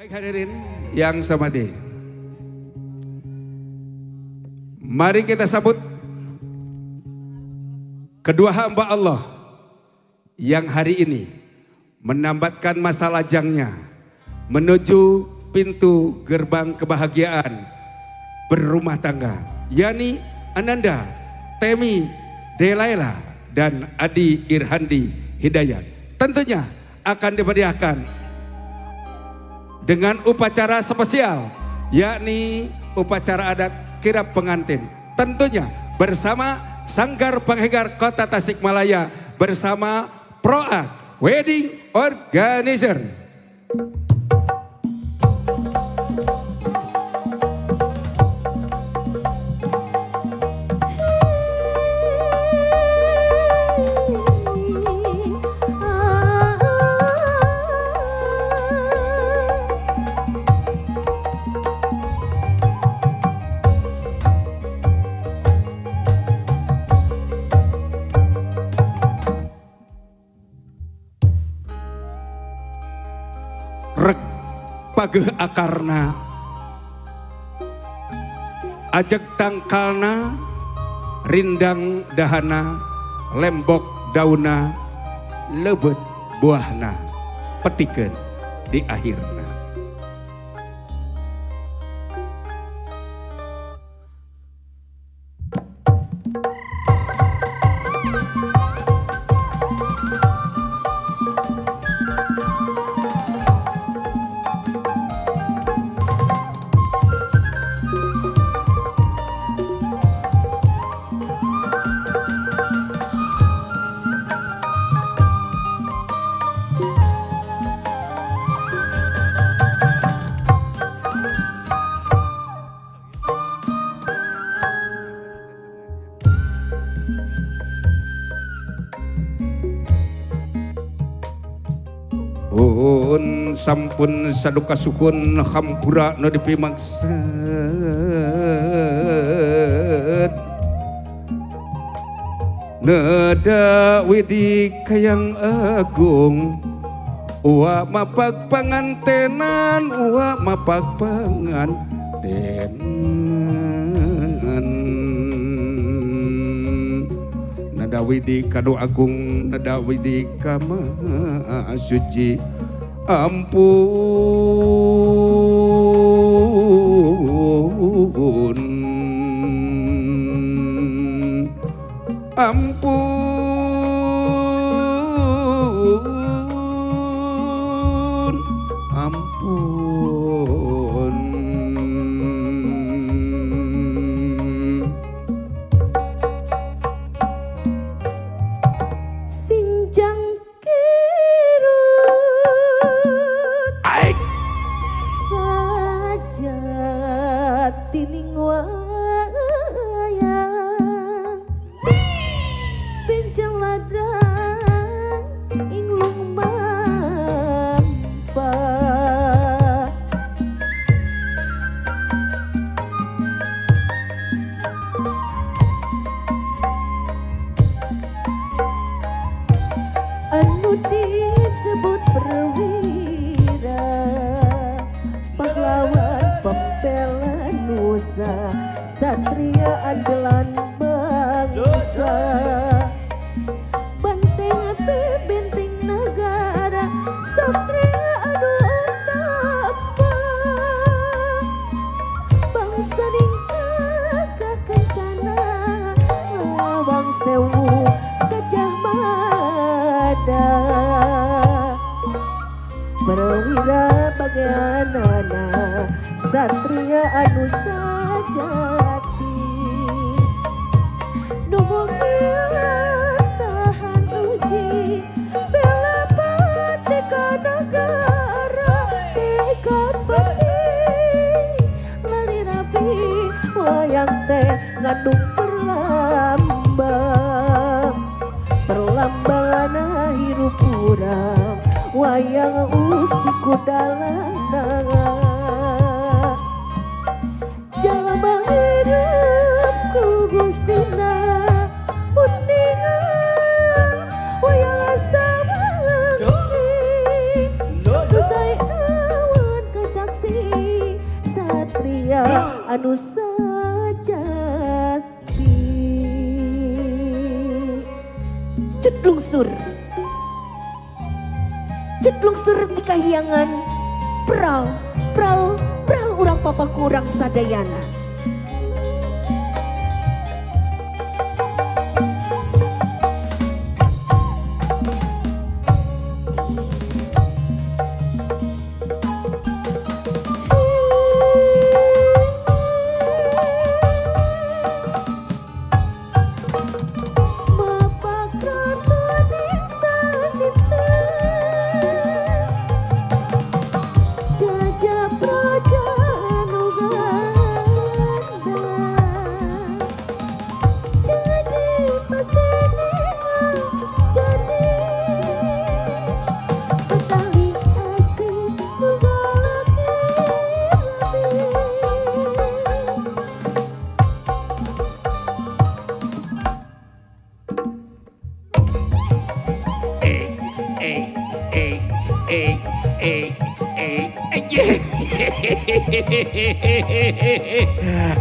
Baik hadirin yang saya hormati, mari kita sambut kedua hamba Allah yang hari ini menambatkan masa lajangnya menuju pintu gerbang kebahagiaan berumah tangga, yakni Ananda, Temi, Delaila, dan Adi Irhandi Hidayat. Tentunya akan diberiakan dengan upacara spesial, yakni upacara adat kirap pengantin. Tentunya bersama Sanggar Penghegar Kota Tasikmalaya bersama Proat Wedding Organizer. Rek pageh akarna, ajeg tangkalna, rindang dahana, lembok dauna, lebet buahna, petikeun di akhirna. Sampun saduka sukun hampura no dipimaksud neda widi kayang agung uwa mapak pangantenan uwa mapak pangantenan neda widi kado agung neda widi kama suci. Ampun, ampun, ampun. Sinjang tining wayang benjang ladang inglung mampa anu disebut perwira pahlawan pembela nusa satria andalan bangsa banteng api benteng negara satria anu utama bangsa dingka kencana lawang sewu Gajah Mada perwira bagaimana satria anu sajati nuhun tahan uji bela pati ka negara tikad penting lari rapi wayang teh ngandung perlambang hirup urang wayang usiku dalana jalma hidupku gustina mundingan wayang asa wangi usai awan kesang anu sajati. Cut lungsur di kahyangan pral urang papaku urang sadayana.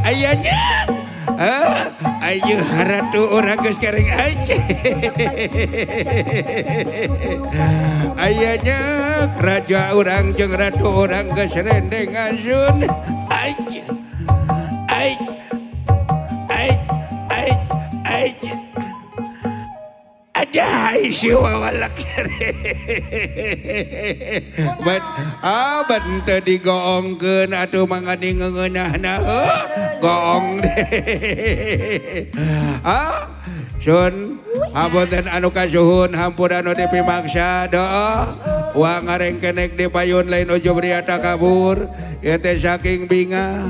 Ayahnya ayo ratu orang geus kareng aja. Ayahnya raja orang jeung ratu orang geus rendeng asun. Aja ada hai si wawalak. Ban teu digoongkeun atuh mangani ngeunahna goong deh. Sun hapunten anu kasuhun hampura anu dipimaksa doa wa ngareng kenek di payun lain ujub riata kabur ieu teh saking binga.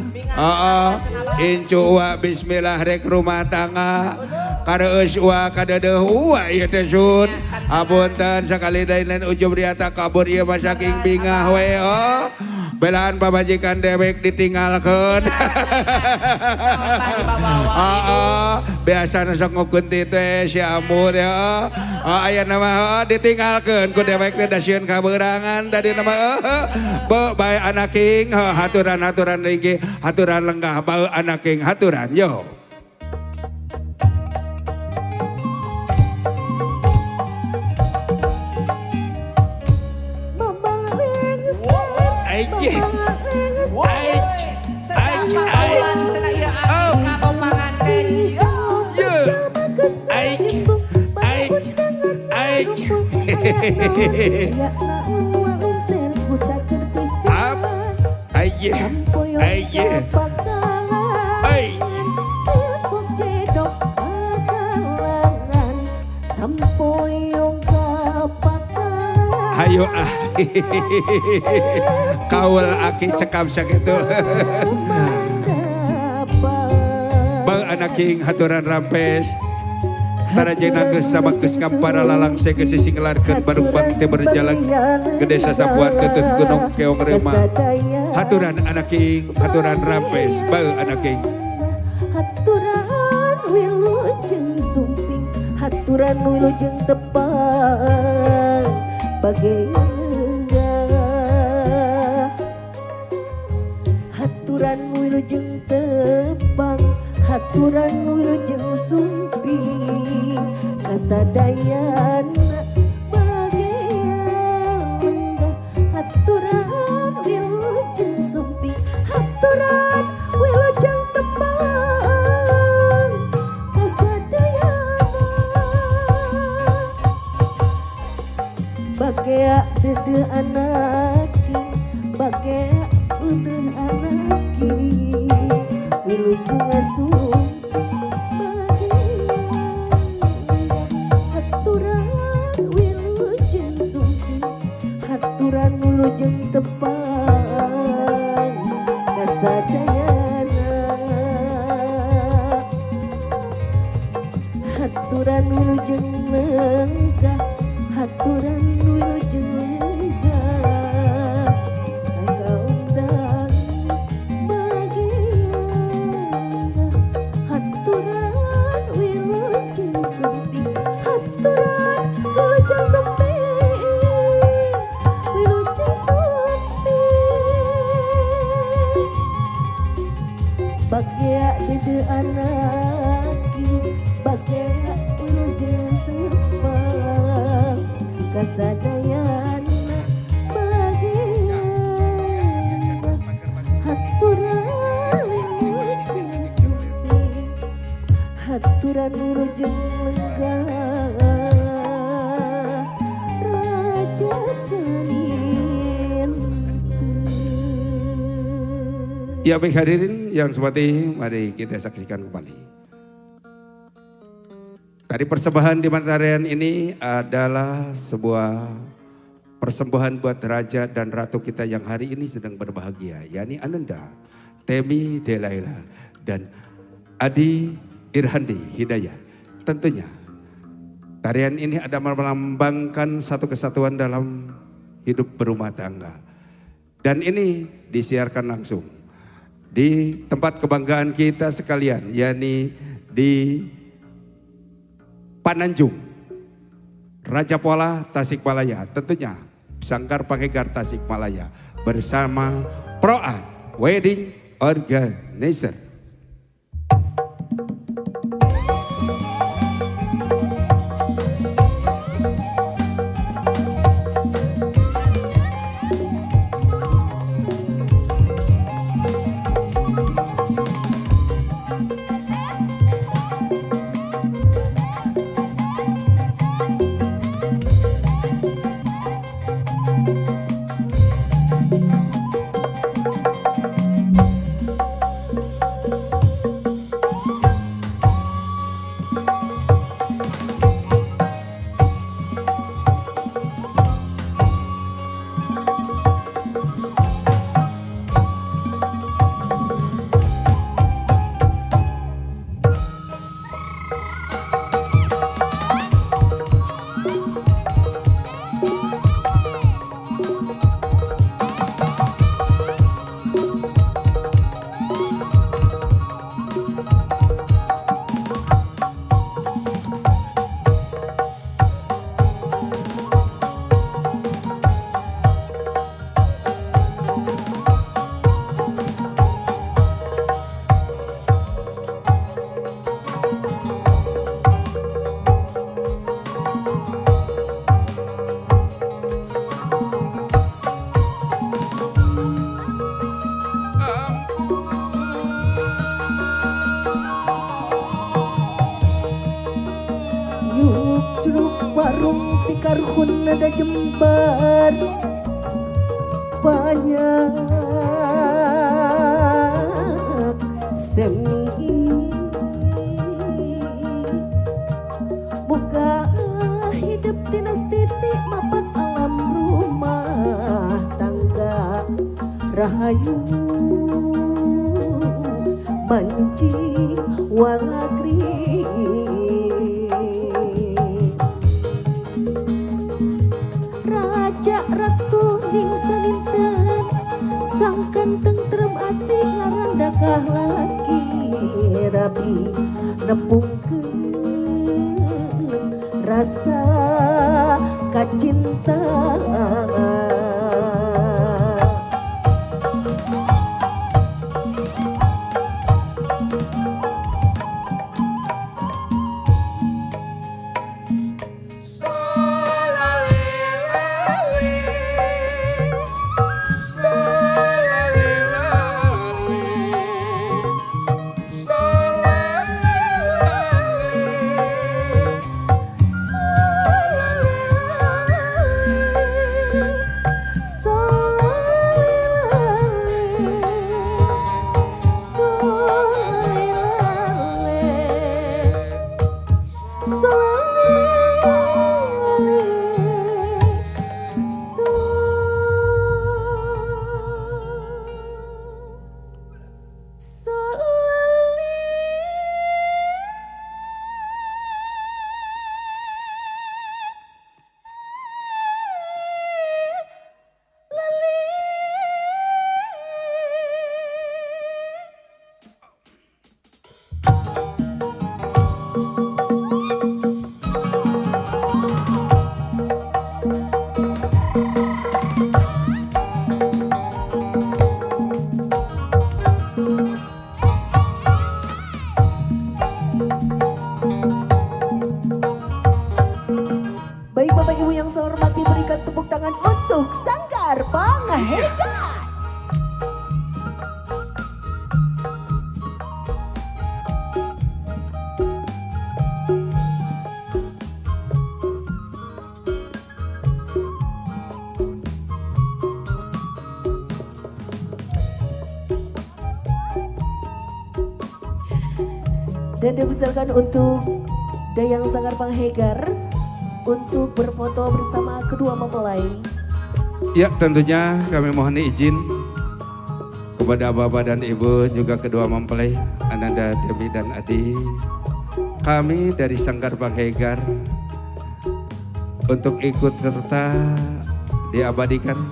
Incu wa bismillah rek rumah tangga kareus wa kadeueuh wa ieu teh sun. Hapunten sakali lain ujub riata kabur ieu mah saking binga we. Belaan pamajikan dewek ditinggalkeun. Biasa sok ngukun ti teh si amur ya. Aya nama ditinggalkeun ku dewek teh da sieun kabeurangan tadi nama bae anak king haturan linggi haturan lenggah bae anak king haturan yo. Hayo kaul aki cekam sakitu. Bang anak king haturan rampes tarajena geus sabageus kampara lalang geus singlarkeun barumpang teh berjalan ke desa Sapuan Teuteup Gunung Keong Reuma. Haturan anak king haturan rampes bang anak king. Haturan wilujeng sumping haturan wilujeng tepang bagenda. Haturan wilujeng tepang haturan wilujeng sumping kasadayana bagenda. Haturan wilujeng sumping haturan wilujeng tepang kasadayana bagea dede anaki bagea dede anaki wilujeng asuh haturan wilujeng sumping haturan wilujeng tepang kasadayana haturan wilujeng lenggah haturan wilujeng lenggah kaundang bagenda. Haturan wilujeng sumping haturan wilujeng sumping wilujeng sumping lagi bagai ujung tepang kasadayan bagian haturan ujung supi haturan ujung lenggah raja sanin. Ya baik hadirin yang seperti mari kita saksikan kembali. Tari persembahan di tarian ini adalah sebuah persembahan buat raja dan ratu kita yang hari ini sedang berbahagia, yakni Ananda, Temi Delaila dan Adi Irhandi Hidayat. Tentunya tarian ini ada melambangkan satu kesatuan dalam hidup berumah tangga. Dan ini disiarkan langsung di tempat kebanggaan kita sekalian, yakni di Pananjung, Raja Pola, Tasikmalaya. Tentunya Sanggar Panghegar Tasikmalaya bersama Proan Wedding Organizer. Warung tikar hun ada jembar banyak semi buka hidup tinas titik mapat alam rumah tangga rahayu banci walagri Raja Ratu ning saninten sangkan tentrem ati ngarandakah laki rabi nepungkeun rasa kacintaan. Hegar. Dan dipersilakan untuk Dayang Sanggar Bang Hegar untuk berfoto bersama kedua mempelai. Ya, tentunya kami mohon izin kepada Bapak dan Ibu juga kedua mempelai Ananda Dewi dan Adi. Kami dari Sanggar Bang Hegar untuk ikut serta diabadikan,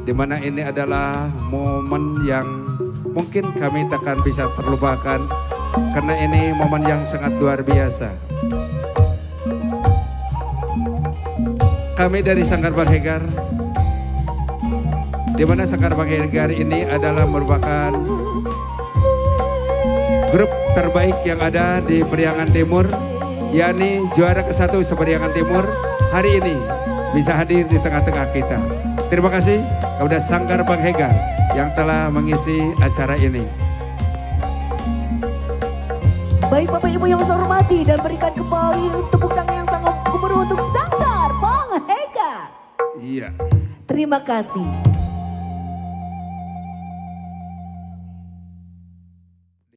di mana ini adalah momen yang mungkin kami takkan bisa terlupakan karena ini momen yang sangat luar biasa. Kami dari Sanggar Bang Hegar, di mana Sanggar Bang Hegar ini adalah merupakan grup terbaik yang ada di Periangan Timur, yakni juara ke-1 Periangan Timur hari ini bisa hadir di tengah-tengah kita. Terima kasih kepada Sanggar Bang Hegar yang telah mengisi acara ini. Baik Bapak Ibu yang saya hormati dan berikan kembali tepuk tangan yang sangat gemuruh untuk Sanggar Bang Hegar. Iya. Terima kasih.